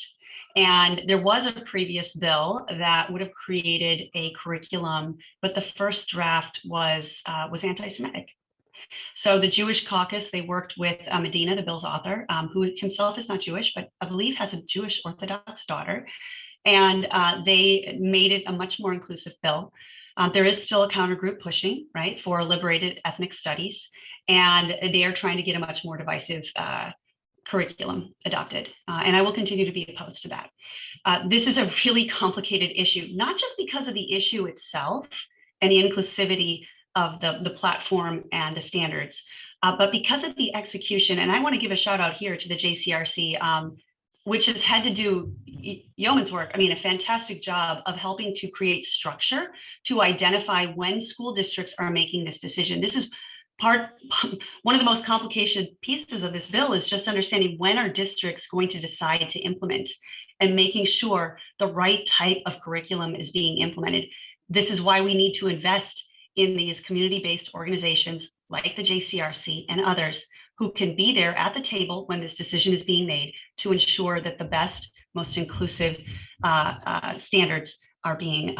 And there was a previous bill that would have created a curriculum, but the first draft was anti-Semitic. So the Jewish caucus, they worked with Medina, the bill's author, who himself is not Jewish, but I believe has a Jewish Orthodox daughter. And they made it a much more inclusive bill. There is still a counter group pushing, right, for liberated ethnic studies, and they are trying to get a much more divisive curriculum adopted. And I will continue to be opposed to that. This is a really complicated issue, not just because of the issue itself and the inclusivity of the platform and the standards, but because of the execution. And I want to give a shout out here to the JCRC, which has had to do yeoman's work. I mean, a fantastic job of helping to create structure to identify when school districts are making this decision. This is one of the most complicated pieces of this bill is just understanding when are districts going to decide to implement and making sure the right type of curriculum is being implemented. This is why we need to invest in these community-based organizations like the JCRC and others who can be there at the table when this decision is being made to ensure that the best, most inclusive standards are being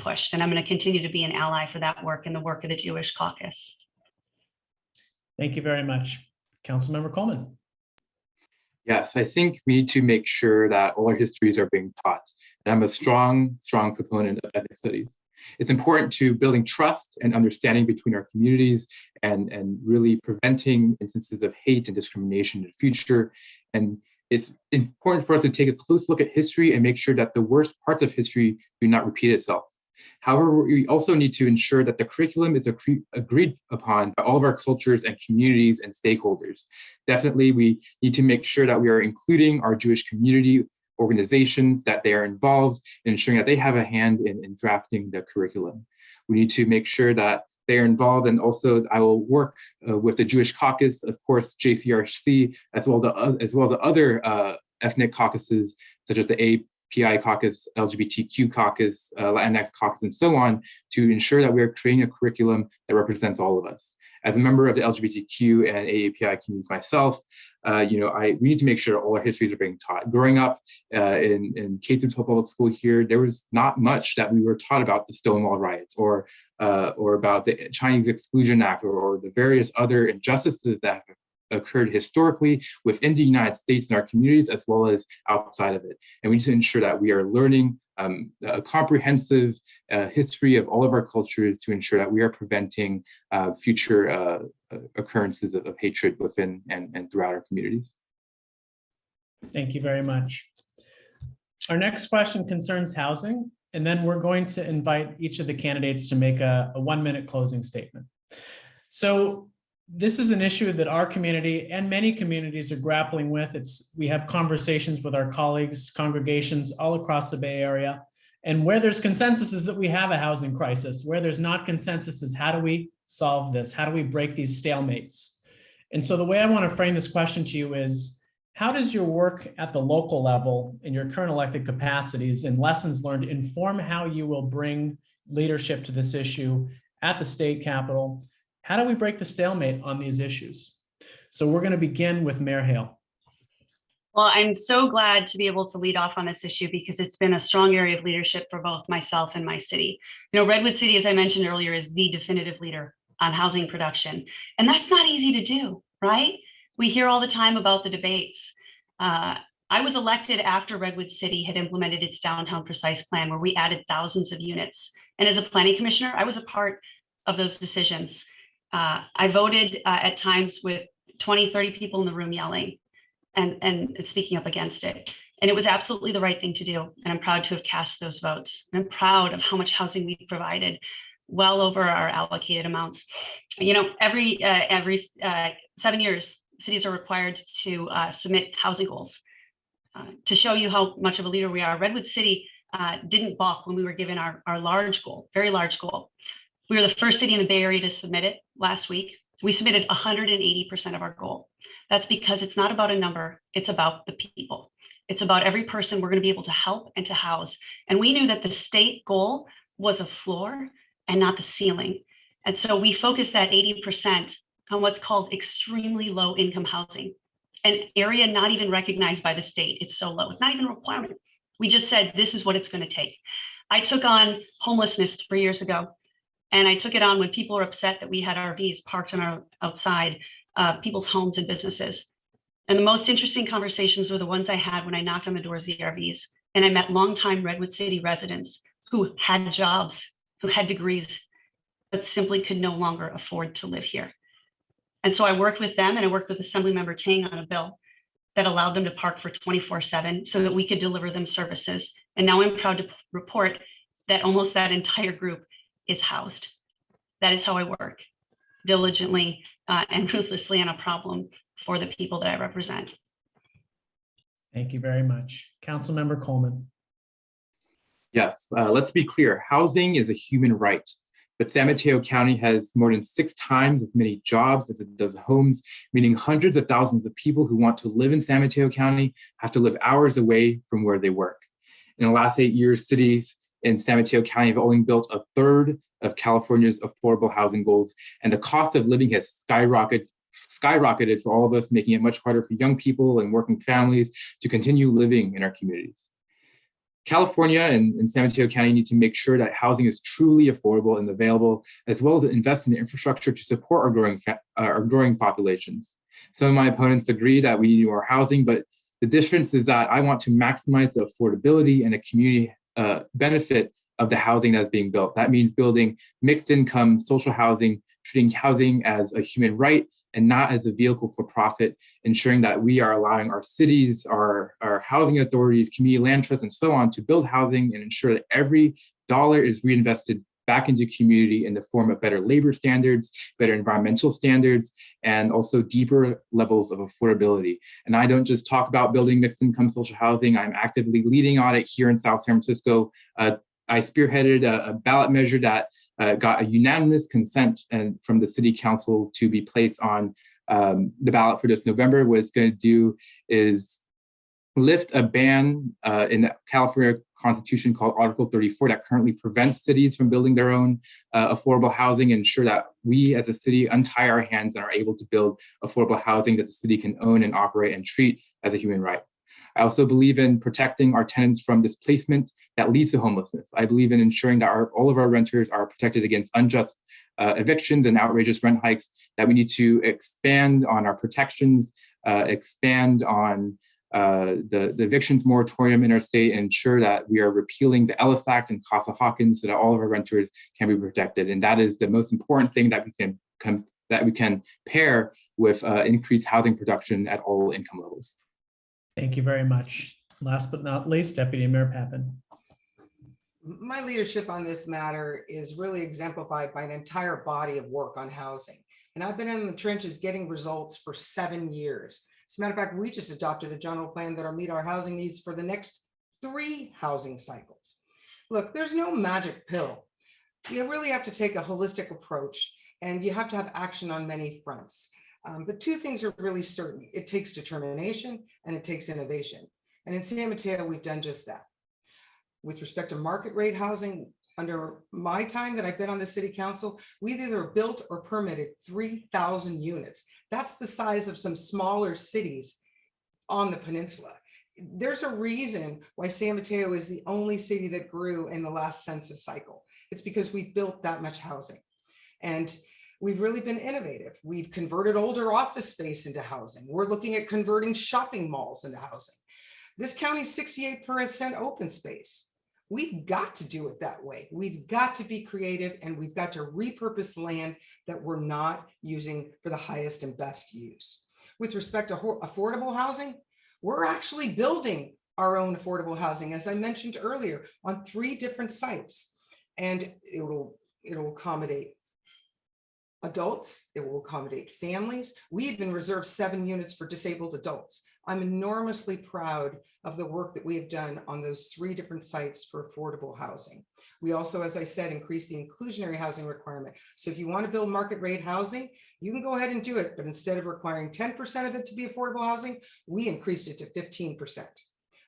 pushed. And I'm going to continue to be an ally for that work and the work of the Jewish caucus. Thank you very much. Councilmember Coleman. Yes, I think we need to make sure that all our histories are being taught. And I'm a strong proponent of ethnic studies. It's important to building trust and understanding between our communities and really preventing instances of hate and discrimination in the future. And it's important for us to take a close look at history and make sure that the worst parts of history do not repeat itself. However, we also need to ensure that the curriculum is agreed upon by all of our cultures and communities and stakeholders. Definitely, we need to make sure that we are including our Jewish community organizations, that they are involved in ensuring that they have a hand in drafting the curriculum. We need to make sure that they are involved, and also I will work with the Jewish caucus, of course, JCRC, as well as the other ethnic caucuses, such as the API caucus, LGBTQ caucus, Latinx caucus, and so on, to ensure that we are creating a curriculum that represents all of us. As a member of the LGBTQ and AAPI communities myself, we need to make sure all our histories are being taught. Growing up in K-12 public school here, there was not much that we were taught about the Stonewall riots or about the Chinese Exclusion Act or the various other injustices that have occurred historically within the United States and our communities, as well as outside of it. And we need to ensure that we are learning a comprehensive history of all of our cultures to ensure that we are preventing future occurrences of hatred within and throughout our communities. Thank you very much. Our next question concerns housing, and then we're going to invite each of the candidates to make a 1-minute closing statement. So this is an issue that our community and many communities are grappling with. We have conversations with our colleagues, congregations all across the Bay Area. And where there's consensus is that we have a housing crisis. Where there's not consensus is how do we solve this? How do we break these stalemates? And so the way I want to frame this question to you is, how does your work at the local level in your current elected capacities and lessons learned inform how you will bring leadership to this issue at the state capitol? How do we break the stalemate on these issues? So we're going to begin with Mayor Hale. Well, I'm so glad to be able to lead off on this issue because it's been a strong area of leadership for both myself and my city. Redwood City, as I mentioned earlier, is the definitive leader on housing production. And that's not easy to do, right? We hear all the time about the debates. I was elected after Redwood City had implemented its downtown precise plan, where we added thousands of units. And as a planning commissioner, I was a part of those decisions. I voted at times with 20, 30 people in the room yelling and speaking up against it. And it was absolutely the right thing to do. And I'm proud to have cast those votes. And I'm proud of how much housing we provided, well over our allocated amounts. Every 7 years, cities are required to submit housing goals. To show you how much of a leader we are, Redwood City didn't balk when we were given our large goal, very large goal. We were the first city in the Bay Area to submit it last week. We submitted 180% of our goal. That's because it's not about a number, it's about the people. It's about every person we're going to be able to help and to house. And we knew that the state goal was a floor and not the ceiling. And so we focused that 80% on what's called extremely low income housing, an area not even recognized by the state. It's so low. It's not even a requirement. We just said, this is what it's going to take. I took on homelessness 3 years ago, and I took it on when people were upset that we had RVs parked on our outside people's homes and businesses. And the most interesting conversations were the ones I had when I knocked on the doors of the RVs, and I met longtime Redwood City residents who had jobs, who had degrees, but simply could no longer afford to live here. And so I worked with them, and I worked with Assemblymember Ting on a bill that allowed them to park for 24/7 so that we could deliver them services. And now I'm proud to report that almost that entire group is housed. That is how I work, diligently and ruthlessly on a problem for the people that I represent. Thank you very much. Councilmember Coleman. Yes, let's be clear. Housing is a human right, but San Mateo County has more than 6 times as many jobs as it does homes, meaning hundreds of thousands of people who want to live in San Mateo County have to live hours away from where they work. In the last 8 years, cities in San Mateo County have only built a third of California's affordable housing goals, and the cost of living has skyrocketed for all of us, making it much harder for young people and working families to continue living in our communities. California and San Mateo County need to make sure that housing is truly affordable and available, as well as invest in the infrastructure to support our growing populations. Some of my opponents agree that we need more housing, but the difference is that I want to maximize the affordability and the community benefit of the housing that's being built. That means building mixed income social housing, treating housing as a human right and not as a vehicle for profit, ensuring that we are allowing our cities, our housing authorities, community land trusts, and so on to build housing and ensure that every dollar is reinvested back into community in the form of better labor standards, better environmental standards, and also deeper levels of affordability. And I don't just talk about building mixed income social housing, I'm actively leading on it here in South San Francisco. I spearheaded a ballot measure that got a unanimous consent from the city council to be placed on the ballot for this November. What it's going to do is lift a ban in the California Constitution called Article 34 that currently prevents cities from building their own affordable housing, and ensure that we as a city untie our hands and are able to build affordable housing that the city can own and operate and treat as a human right. I also believe in protecting our tenants from displacement that leads to homelessness. I believe in ensuring that all of our renters are protected against unjust evictions and outrageous rent hikes, that we need to expand on our protections, expand on the evictions moratorium in our state, and ensure that we are repealing the Ellis Act and Casa-Hawkins so that all of our renters can be protected. And that is the most important thing that we can pair with increased housing production at all income levels. Thank you very much. Last but not least, Deputy Mayor Papan. My leadership on this matter is really exemplified by an entire body of work on housing. And I've been in the trenches getting results for 7 years. As a matter of fact, we just adopted a general plan that'll meet our housing needs for the next 3 housing cycles. Look, there's no magic pill. You really have to take a holistic approach, and you have to have action on many fronts. But 2 things are really certain. It takes determination and it takes innovation. And in San Mateo, we've done just that. With respect to market rate housing, under my time that I've been on the city council, we've either built or permitted 3,000 units. That's the size of some smaller cities on the peninsula. There's a reason why San Mateo is the only city that grew in the last census cycle. It's because we built that much housing. And we've really been innovative. We've converted older office space into housing. We're looking at converting shopping malls into housing. This county's 68% open space. We've got to do it that way. We've got to be creative, and we've got to repurpose land that we're not using for the highest and best use. With respect to affordable housing, we're actually building our own affordable housing, as I mentioned earlier, on 3 different sites. And it'll accommodate adults, it will accommodate families. We even reserved 7 units for disabled adults. I'm enormously proud of the work that we have done on those 3 different sites for affordable housing. We also, as I said, increased the inclusionary housing requirement. So if you want to build market rate housing, you can go ahead and do it. But instead of requiring 10% of it to be affordable housing, we increased it to 15%.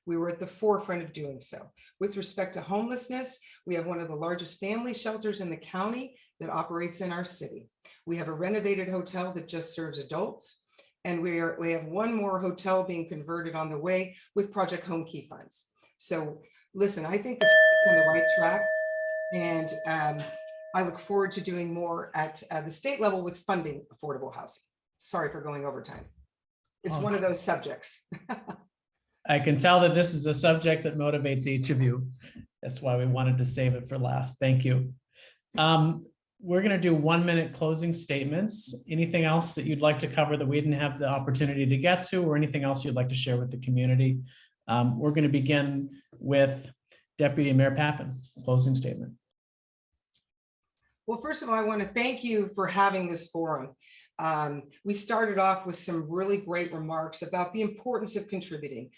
We were at the forefront of doing so. With respect to homelessness, we have one of the largest family shelters in the county that operates in our city. We have a renovated hotel that just serves adults. And we have one more hotel being converted on the way with Project Home Key funds. So listen, I think this is on the right track. And I look forward to doing more at the state level with funding affordable housing. Sorry for going over time. It's one of those subjects. I can tell that this is a subject that motivates each of you. That's why we wanted to save it for last. Thank you. We're going to do 1 minute closing statements. Anything else that you'd like to cover that we didn't have the opportunity to get to, or anything else you'd like to share with the community? We're going to begin with Deputy Mayor Papan, closing statement. Well, first of all, I want to thank you for having this forum. We started off with some really great remarks about the importance of contributing.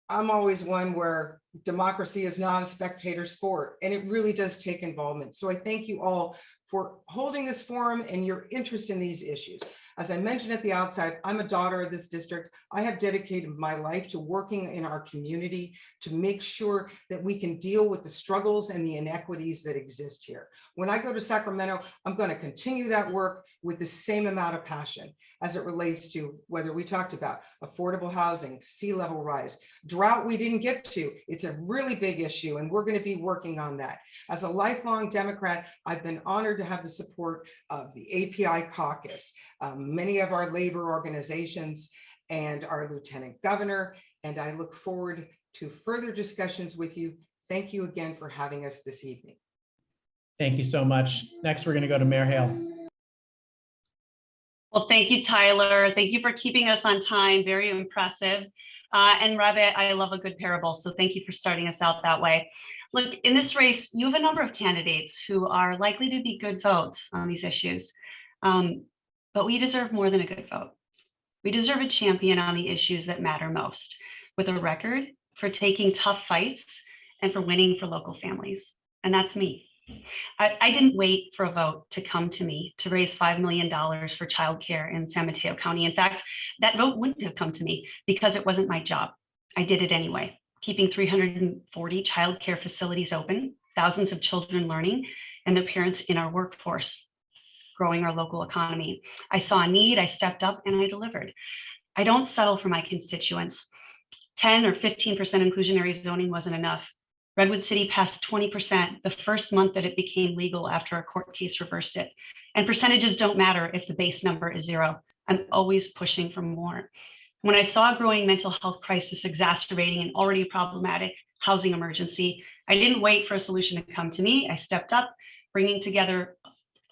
I'm always one where democracy is not a spectator sport, and it really does take involvement. So I thank you all for holding this forum and your interest in these issues. As I mentioned at the outset, I'm a daughter of this district. I have dedicated my life to working in our community to make sure that we can deal with the struggles and the inequities that exist here. When I go to Sacramento, I'm going to continue that work with the same amount of passion as it relates to whether we talked about affordable housing, sea level rise, drought we didn't get to. It's a really big issue, and we're going to be working on that. As a lifelong Democrat, I've been honored to have the support of the API caucus, many of our labor organizations, and our lieutenant governor, and I look forward to further discussions with you. Thank you again for having us this evening. Thank you so much. Next, we're going to go to Mayor Hale. Well, thank you, Tyler. Thank you for keeping us on time. Very impressive. And Rabbi, I love a good parable, so thank you for starting us out that way. Look, in this race, you have a number of candidates who are likely to be good votes on these issues. But we deserve more than a good vote. We deserve a champion on the issues that matter most, with a record for taking tough fights and for winning for local families. And that's me. I didn't wait for a vote to come to me to raise $5 million for childcare in San Mateo County. In fact, that vote wouldn't have come to me because it wasn't my job. I did it anyway, keeping 340 childcare facilities open, thousands of children learning, and their parents in our workforce, growing our local economy. I saw a need, I stepped up, and I delivered. I don't settle for my constituents. 10 or 15% inclusionary zoning wasn't enough. Redwood City passed 20% the first month that it became legal after a court case reversed it. And percentages don't matter if the base number is 0. I'm always pushing for more. When I saw a growing mental health crisis exacerbating an already problematic housing emergency, I didn't wait for a solution to come to me. I stepped up, bringing together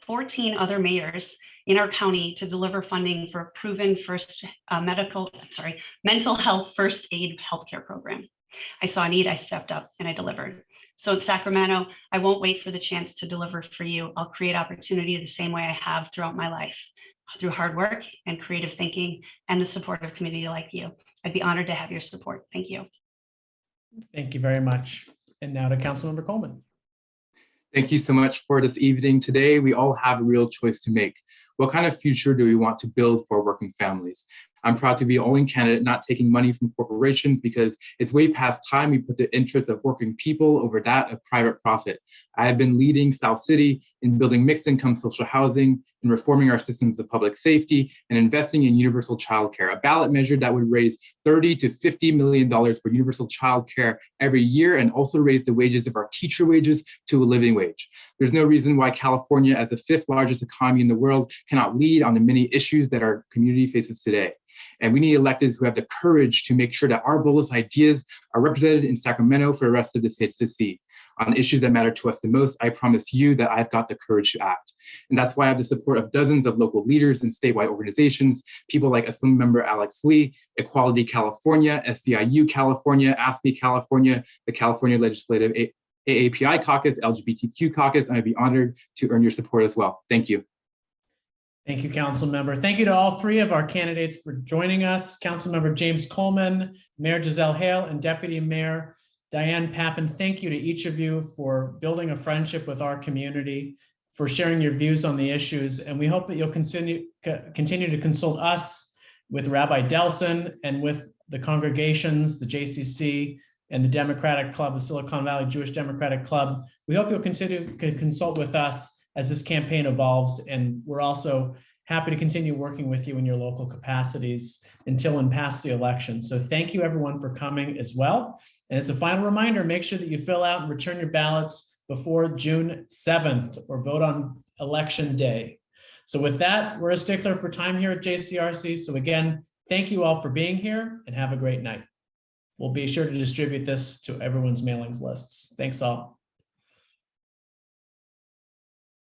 14 other mayors in our county to deliver funding for a proven mental health first aid healthcare program. I saw a need, I stepped up, and I delivered. So in Sacramento, I won't wait for the chance to deliver for you. I'll create opportunity the same way I have throughout my life, through hard work and creative thinking and the support of a community like you. I'd be honored to have your support. Thank you. Thank you very much. And now to Councilmember Coleman. Thank you so much for this evening today. We all have a real choice to make. What kind of future do we want to build for working families? I'm proud to be the only candidate not taking money from corporations because it's way past time we put the interests of working people over that of private profit. I have been leading South City in building mixed income social housing, in reforming our systems of public safety, and investing in universal childcare, a ballot measure that would raise $30 to $50 million for universal childcare every year and also raise the wages of our teacher wages to a living wage. There's no reason why California, as the 5th largest economy in the world, cannot lead on the many issues that our community faces today. And we need electeds who have the courage to make sure that our boldest ideas are represented in Sacramento for the rest of the state to see. On issues that matter to us the most, I promise you that I've got the courage to act. And that's why I have the support of dozens of local leaders and statewide organizations, people like Councilmember Alex Lee, Equality California, SCIU California, ASPE California, the California Legislative AAPI Caucus, LGBTQ Caucus, and I'd be honored to earn your support as well. Thank you. Thank you, Councilmember. Thank you to all 3 of our candidates for joining us. Councilmember James Coleman, Mayor Giselle Hale, and Deputy Mayor Diane Papan. Thank you to each of you for building a friendship with our community, for sharing your views on the issues. And we hope that you'll continue to consult us with Rabbi Delson and with the congregations, the JCC, and the Democratic Club, the Silicon Valley Jewish Democratic Club. We hope you'll continue to consult with us as this campaign evolves, and we're also happy to continue working with you in your local capacities until and past the election. So thank you everyone for coming as well. And as a final reminder, make sure that you fill out and return your ballots before June 7th or vote on election day. So with that, we're a stickler for time here at JCRC. So again, thank you all for being here and have a great night. We'll be sure to distribute this to everyone's mailings lists. Thanks all.